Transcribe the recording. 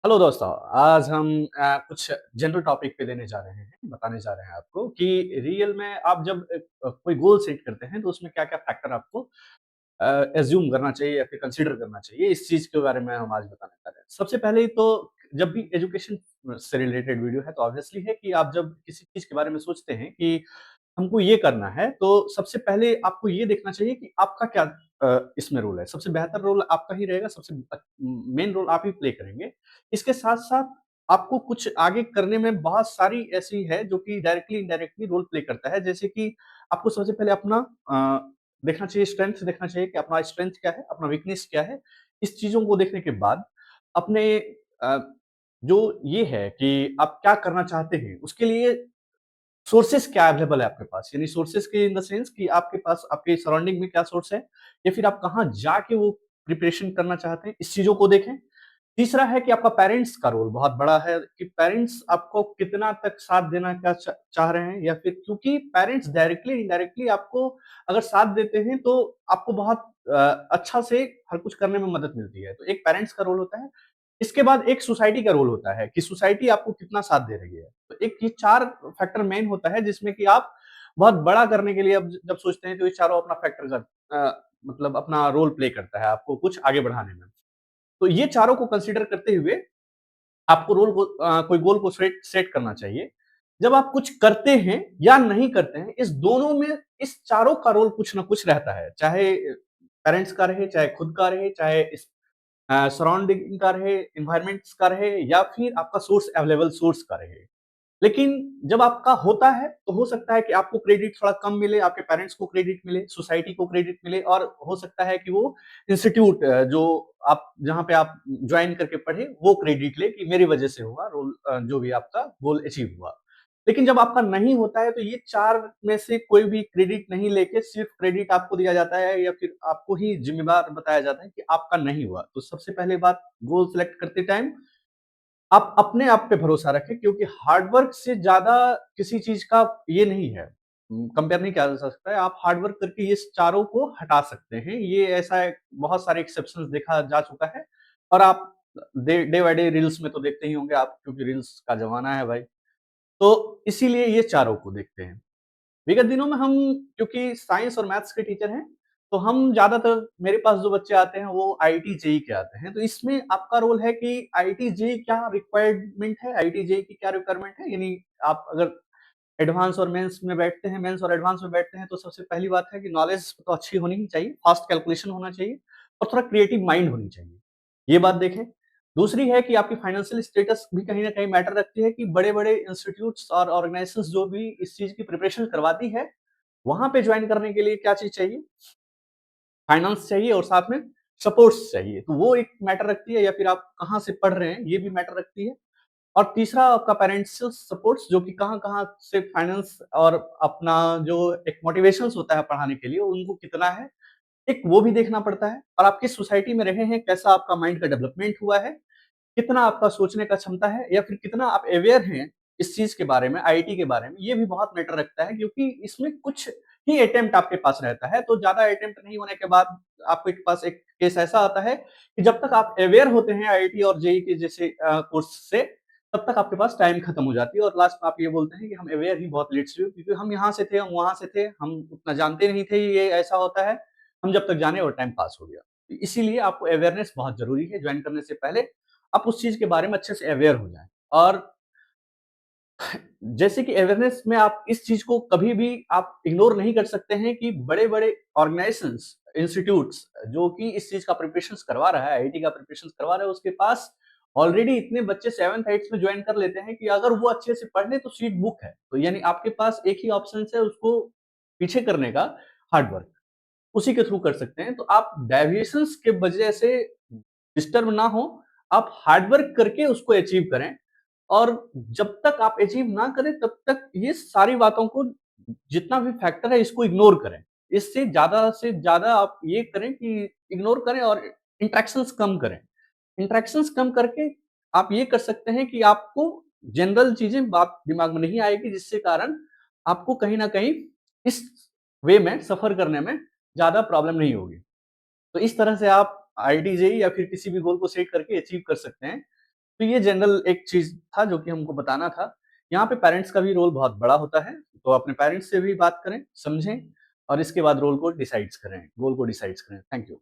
Hello दोस्तों, आज हम कुछ जनरल टॉपिक पे देने जा रहे हैं, बताने जा रहे हैं आपको कि रियल में आप जब कोई गोल सेट करते हैं, तो उसमें क्या-क्या फैक्टर आपको एज़्यूम करना चाहिए या फिर कंसीडर करना चाहिए, इस चीज़ के बारे में हम आज बताने जा रहे हैं। सबसे पहले तो जब भी एजुकेशन से रिलेटेड वीडियो है, तो ऑब्वियसली है कि आप जब किसी चीज़ के बारे में सोचते हैं कि हमको ये करना है, तो सबसे पहले आपको ये देखना चाहिए कि आपका क्या इसमें रोल है। सबसे बेहतर रोल आपका ही रहेगा, सबसे मेन रोल आप ही प्ले करेंगे। इसके साथ-साथ आपको कुछ आगे करने में बहुत सारी ऐसी है जो कि डायरेक्टली, इनडायरेक्टली रोल प्ले करता है। जैसे कि आपको सबसे पहले अपना देखना चाहिए, स्ट्रेंथ देखना चाहिए कि अपना स्ट्रेंथ क्या है, अपना वीकनेस क्या है। इस चीज़ों को देखने के बाद अपने अ, जो ये है कि आप क्या करना चाहते हैं, उसके लिए सोर्सेज़ क्या अवेलेबल है आपके पास? यानी सोर्सेज़ के इन द सेंस कि आपके पास आपके सराउंडिंग में क्या सोर्स है या फिर आप कहाँ जाके वो प्रिपरेशन करना चाहते हैं, इस चीज़ों को देखें। तीसरा है कि आपका पेरेंट्स का रोल बहुत बड़ा है कि पेरेंट्स आपको कितना तक साथ देना क्या चाह रहे हैं या फिर क्योंकि पेरेंट्स डायरेक्टली, इनडायरेक्टली आपको अगर साथ देते हैं तो आपको बहुत अच्छा से हर कुछ करने में मदद मिलती है। तो एक पेरेंट्स का रोल होता है। इसके बाद एक सोसाइटी का रोल होता है कि सोसाइटी आपको कितना साथ दे रही है। तो एक ये 4 फैक्टर मेन होता है जिसमें कि आप बहुत बड़ा करने के लिए अब जब सोचते हैं तो ये चारों अपना फैक्टर मतलब अपना रोल प्ले करता है आपको कुछ आगे बढ़ाने में। तो ये चारों को कंसीडर करते हुए आपको कोई गोल को सेट सेट करना चाहिए। जब आप कुछ करते हैं या नहीं करते हैं, इस दोनों में इस चारों का रोल कुछ ना कुछ रहता है। चाहे पेरेंट्स का रहे, चाहे खुद का रहे, चाहे इस सराउंडिंग का रहे, एनवायरनमेंट्स का रहे या फिर आपका सोर्स अवेलेबल सोर्स का रहे। लेकिन जब आपका होता है, तो हो सकता है कि आपको क्रेडिट थोड़ा कम मिले, आपके पेरेंट्स को क्रेडिट मिले, सोसाइटी को क्रेडिट मिले और हो सकता है कि वो इंस्टीट्यूट जो आप जहाँ पे आप जॉइन करके पढ़े, वो क्रेडिट ले कि मेरी वजह से हुआ जो भी आपका गोल अचीव हुआ। लेकिन जब आपका नहीं होता है, तो ये 4 में से कोई भी क्रेडिट नहीं लेके सिर्फ़ क्रेडिट आपको दिया जाता है या फिर आपको ही ज़िम्मेदार बताया जाता है कि आपका नहीं हुआ। तो सबसे पहले बात गोल सेलेक्ट करते टाइम आप अपने आप पे भरोसा रखें क्योंकि हार्ड वर्क से ज़्यादा किसी चीज़ का ये नहीं है, कंपेयर नहीं किया जा सकता है। आप हार्ड वर्क करके ये चारों को हटा सकते हैं। ये ऐसा है बहुत सारे एक्सेप्शंस देखा जा चुका है और आप डे बाय डे रील्स में तो देखते ही होंगे आप क्योंकि रील्स का ज़माना है भाई। तो इसीलिए ये चारों को देखते हैं। विगत दिनों में हम क्योंकि साइंस और मैथ्स के टीचर हैं, तो हम ज़्यादातर मेरे पास जो बच्चे आते हैं वो आईआईटी जेईई के आते हैं। तो इसमें आपका रोल है कि आईआईटी जेईई क्या रिक्वायरमेंट है, आईआईटी जेईई की क्या रिक्वायरमेंट है, यानी आप अगर एडवांस और मेंस में बैठते हैं, मेंस और एडवांस में बैठते हैं तो सबसे पहली बात है कि नॉलेज तो अच्छी होनी ही चाहिए, फास्ट कैलकुलेशन होना चाहिए और थोड़ा क्रिएटिव माइंड होनी चाहिए। ये बात देखें। दूसरी है कि आपकी फाइनेंशियल स्टेटस भी कहीं न कहीं मैटर रखती है कि बड़े-बड़े इंस्टीट्यूट्स और ऑर्गनाइजेशंस जो भी इस चीज़ की प्रिपरेशन करवाती है, वहाँ पे जॉइन करने के लिए क्या चीज़ चाहिए? फाइनेंस चाहिए और साथ में सपोर्ट्स चाहिए। तो वो एक मैटर रखती है या फिर आप कहाँ से पढ़ रहे हैं, ये भी मैटर रखती है। और तीसरा आपका पैरेंटल सपोर्ट्स जो कि कहाँ-कहाँ से फाइनेंस और अपना जो एक मोटिवेशंस होता है पढ़ाने के लिए, उनको कितना है, एक वो भी देखना पड़ता है। और आप किस सोसाइटी में रहे हैं, कैसा आपका माइंड का डेवलपमेंट हुआ है, कितना आपका सोचने का क्षमता है या फिर कितना आप अवेयर हैं इस चीज़ के बारे में, आईआईटी के बारे में, ये भी बहुत मैटर रखता है क्योंकि इसमें कुछ ही अटेम्प्ट आपके पास रहता है। तो ज़्यादा अटेम्प्ट नहीं होने के बाद आपके पास एक केस ऐसा आता है कि जब तक आप अवेयर होते हैं आईआईटी और जेईई के जैसे कोर्स से, तब तक आपके पास टाइम खत्म हो जाती है और लास्ट में आप ये बोलते हैं कि हम अवेयर ही बहुत लेट से हुए क्योंकि हम यहाँ से थे, हम वहाँ से थे, हम उतना जानते नहीं थे ये ऐसा होता है, हम जब तक जाने और टाइम पास हो गया। इसीलिए आपको अवेयरनेस बहुत ज़रूरी है, जॉइन करने से पहले आप उस चीज़ के बारे में अच्छे से अवेयर हो जाएँ। और जैसे कि अवेयरनेस में आप इस चीज़ को कभी भी आप इग्नोर नहीं कर सकते हैं कि बड़े-बड़े ऑर्गनाइजेशंस, इंस्टीट्यूट्स जो कि इस चीज़ का प्रिपरेशंस करवा रहा है, आईआईटी का प्रिपरेशंस करवा रहा है, उसके पास ऑलरेडी इतने बच्चे 7th 8th में जॉइन कर लेते हैं कि अगर वो अच्छे से पढ़ ले तो सीट बुक है। तो यानी आपके पास एक ही ऑप्शंस है उसको पीछे करने का, हार्ड वर्क। उसी के थ्रू कर सकते हैं। तो आप डेविएशंस के वजह से डिस्टर्ब ना हो, आप हार्ड वर्क करके उसको अचीव करें और जब तक आप अचीव ना करें तब तक ये सारी बातों को जितना भी फैक्टर है इसको इग्नोर करें। इससे ज़्यादा से ज़्यादा आप ये करें कि इग्नोर करें और इंटरैक्शंस कम करें। इंटरैक्शंस कम करके आप ये कर सकते हैं कि आपको जनरल चीज़ें बात दिमाग में नहीं आएगी जिससे कारण आपको कहीं न कहीं इस वे में सफ़र करने में ज़्यादा प्रॉब्लम नहीं होगी। तो इस तरह से आप आईआईटी जेईई या फिर किसी भी गोल को सेट करके अचीव कर सकते हैं। तो ये जनरल एक चीज़ था जो कि हमको बताना था। यहाँ पे पेरेंट्स का भी रोल बहुत बड़ा होता है, तो अपने पेरेंट्स से भी बात करें, समझें और इसके बाद रोल को डिसाइड्स करें, गोल को डिसाइड्स करें। Thank you.